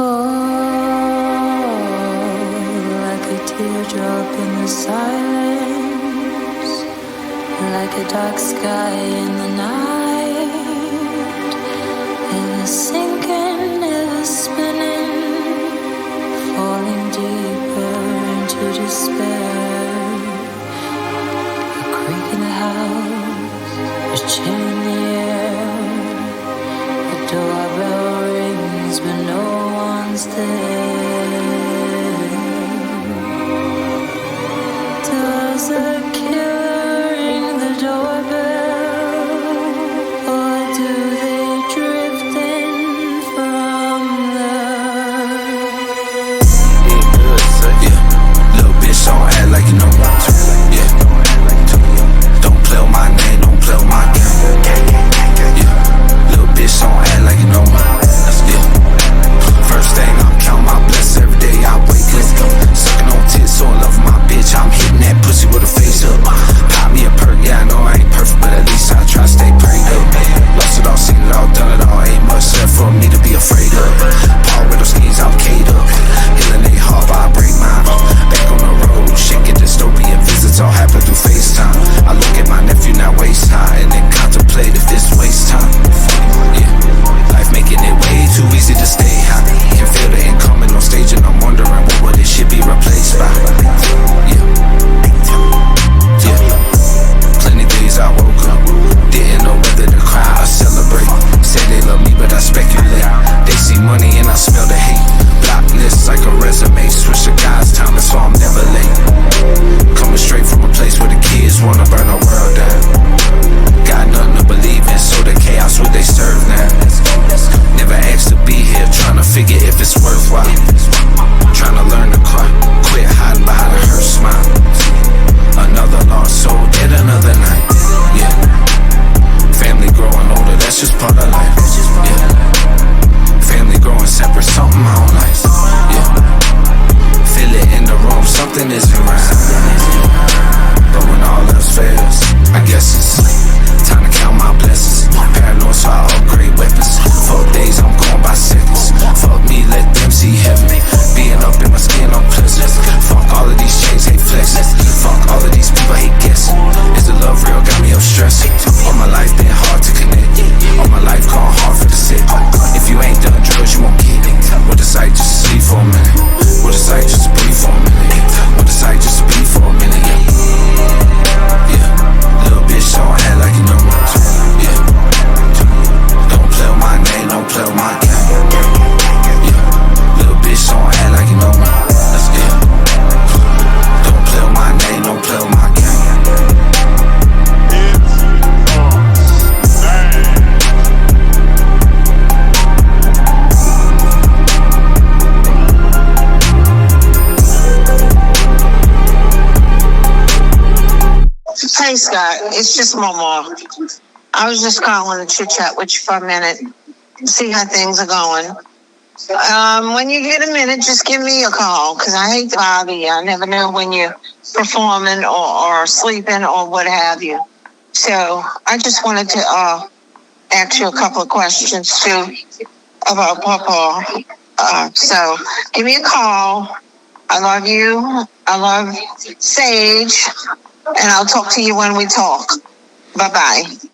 fall like a teardrop in the silence, like a dark sky in the night, ever sinking, ever spinning, falling deeper into despair. A creak in the house, a chill in the air, the doorbell rings but no one's there. Does a killer ring the doorbell, or do they drift in from there? Yeah, little bitch, don't act like you know me. Yeah, don't play with my name, don't play with my game. Yeah, little bitch, don't act like you know me. Yeah, first thing I'm counting my blessings every day I wake up. Sucking on tits, so I love my bitch. I'm hitting that pussy with a face up. Pop me a perk, yeah, I know I ain't perfect, but at least I try to stay prayed up. Lost it all, seen it all, done it all. Ain't much left for me to be afraid of. Paul with those schemes, I'm K'd up. Healing they hard, but I break mine. Back on the road, shit get dystopian. Visits all happen through FaceTime. I look at my nephew now waist high, and then contemplate if this waste time. Yeah, life making it way too easy to stay high. Can feel the incoming on stage, and I'm wondering what would this shit be replaced by. Yeah, yeah. Plenty days I woke up, didn't know whether to cry or celebrate. Say they love me, but I speculate. They see money and I smell the hate. Block lists like a resume. Switch the guy's time, so I'm never late. Coming straight from a place where the kids wanna burn the world down. Got nothing to believe in, so the chaos what they serve now. Never asked to be here, trying to figure if it's worthwhile. Trying to learn to cry, quit hiding behind a hurt smile. Another lost soul, dead another night. Yeah, family growing older, that's just part of life. Yeah, family growing separate, something I don't like. Yeah, feel it in the room, something isn't right. But when all else fails, I guess it's time to count my blessings. Paranoid, so I upgrade weapons. Fuck days, I'm going by seconds. Fuck me, let them see heaven. Being up in my skin, I'm pleasant. Fuck all of these chains, hate flexing. Fuck all of these people, hate guessing. Is the love real? Got me up stressing. All my life been hard to connect. All my life gone hard for the sick. If you ain't done drugs, you won't get it. What the sight just to sleep for a minute? What the sight just to breathe for a minute? What the sight just to be for a minute? Yeah, little bitch, don't act like you know me. Yeah, don't play with my name, don't play with my game. Yeah, little bitch, don't act like you know me. Yeah, don't play with my name, don't play with my game. Hey Scott, it's just Mama. I was just calling to chit chat with you for a minute, see how things are going. When you get a minute, just give me a call, because I hate to bother you. I never know when you're performing or sleeping or what have you. So I just wanted to ask you a couple of questions too about Papa. So give me a call. I love you. I love Sage. And I'll talk to you when we talk. Bye-bye.